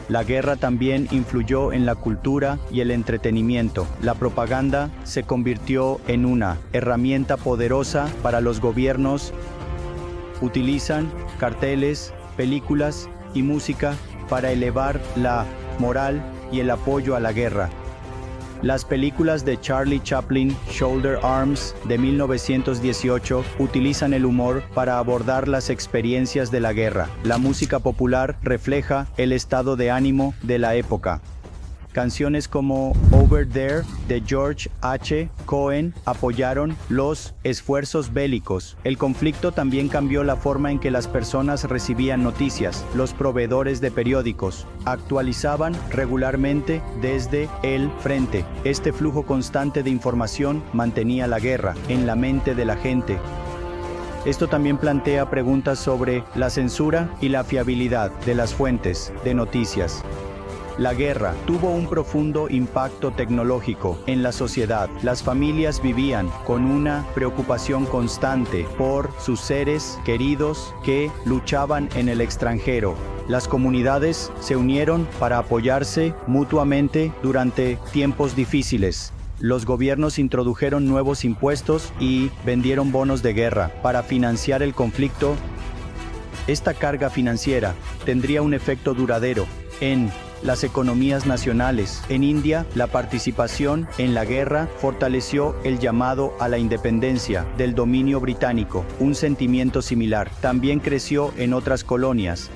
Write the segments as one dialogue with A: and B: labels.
A: La guerra también influyó en la cultura y el entretenimiento. La propaganda se convirtió en una herramienta poderosa para los gobiernos. Utilizan carteles, películas y música para elevar la moral y el apoyo a la guerra. Las películas de Charlie Chaplin, Shoulder Arms, de 1918, utilizan el humor para abordar las experiencias de la guerra. La música popular refleja el estado de ánimo de la época. Canciones como Over There de George H. Cohen apoyaron los esfuerzos bélicos. El conflicto también cambió la forma en que las personas recibían noticias. Los proveedores de periódicos actualizaban regularmente desde el frente. Este flujo constante de información mantenía la guerra en la mente de la gente. Esto también plantea preguntas sobre la censura y la fiabilidad de las fuentes de noticias. La guerra tuvo un profundo impacto tecnológico en la sociedad. Las familias vivían con una preocupación constante por sus seres queridos que luchaban en el extranjero. Las comunidades se unieron para apoyarse mutuamente durante tiempos difíciles. Los gobiernos introdujeron nuevos impuestos y vendieron bonos de guerra para financiar el conflicto. Esta carga financiera tendría un efecto duradero en las economías nacionales. En India, la participación en la guerra fortaleció el llamado a la independencia del dominio británico. Un sentimiento similar también creció en otras colonias.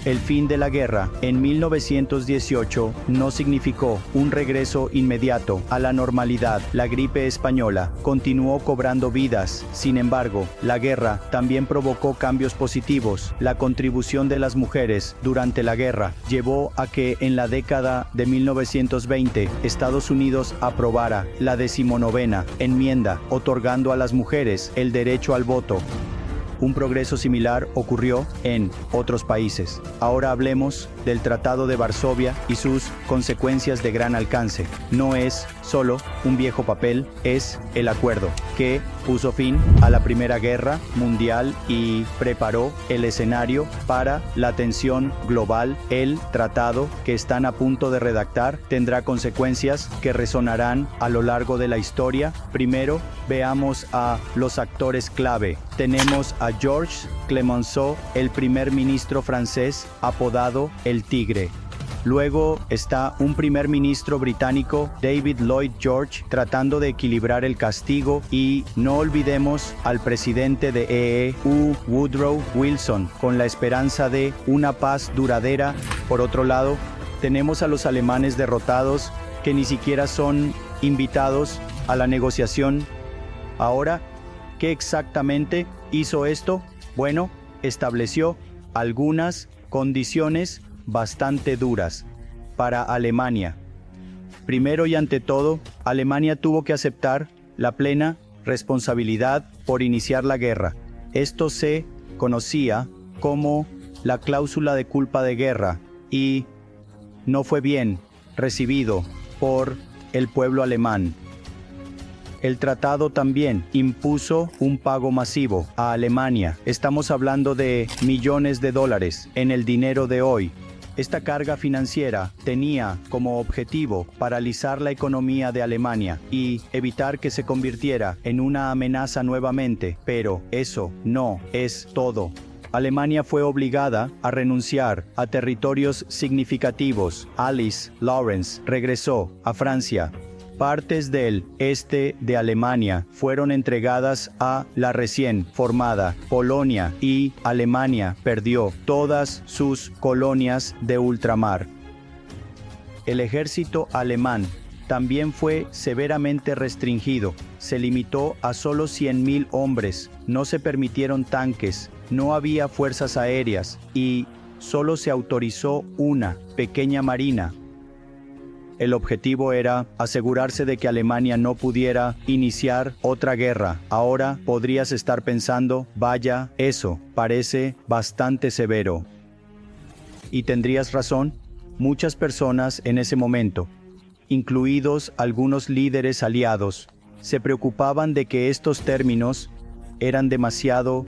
A: El fin de la guerra en 1918 no significó un regreso inmediato a la normalidad. La gripe española continuó cobrando vidas. Sin embargo, la guerra también provocó cambios positivos. La contribución de las mujeres durante la guerra llevó a que en la década de 1920 Estados Unidos aprobara la 19ª enmienda, otorgando a las mujeres el derecho al voto. Un progreso similar ocurrió en otros países. Ahora hablemos del Tratado de Varsovia y sus consecuencias de gran alcance. No es solo un viejo papel, es el acuerdo que puso fin a la Primera Guerra Mundial y preparó el escenario para la tensión global. El tratado que están a punto de redactar tendrá consecuencias que resonarán a lo largo de la historia. Primero, veamos a los actores clave. Tenemos a Georges Clemenceau, el primer ministro francés, apodado el Tigre. Luego está un primer ministro británico, David Lloyd George, tratando de equilibrar el castigo, y no olvidemos al presidente de EU, Woodrow Wilson, con la esperanza de una paz duradera. Por otro lado, tenemos a los alemanes derrotados, que ni siquiera son invitados a la negociación. Ahora, ¿qué exactamente hizo esto? Bueno, estableció algunas condiciones bastante duras para Alemania. Primero y ante todo, Alemania tuvo que aceptar la plena responsabilidad por iniciar la guerra. Esto se conocía como la cláusula de culpa de guerra y no fue bien recibido por el pueblo alemán. El tratado también impuso un pago masivo a Alemania. Estamos hablando de millones de dólares en el dinero de hoy. Esta carga financiera tenía como objetivo paralizar la economía de Alemania y evitar que se convirtiera en una amenaza nuevamente, pero eso no es todo. Alemania fue obligada a renunciar a territorios significativos. Alice Lawrence regresó a Francia. Partes del este de Alemania fueron entregadas a la recién formada Polonia y Alemania perdió todas sus colonias de ultramar. El ejército alemán también fue severamente restringido. Se limitó a solo 100.000 hombres, no se permitieron tanques, no había fuerzas aéreas y solo se autorizó una pequeña marina. El objetivo era asegurarse de que Alemania no pudiera iniciar otra guerra. Ahora podrías estar pensando, vaya, eso parece bastante severo. Y tendrías razón, muchas personas en ese momento, incluidos algunos líderes aliados, se preocupaban de que estos términos eran demasiado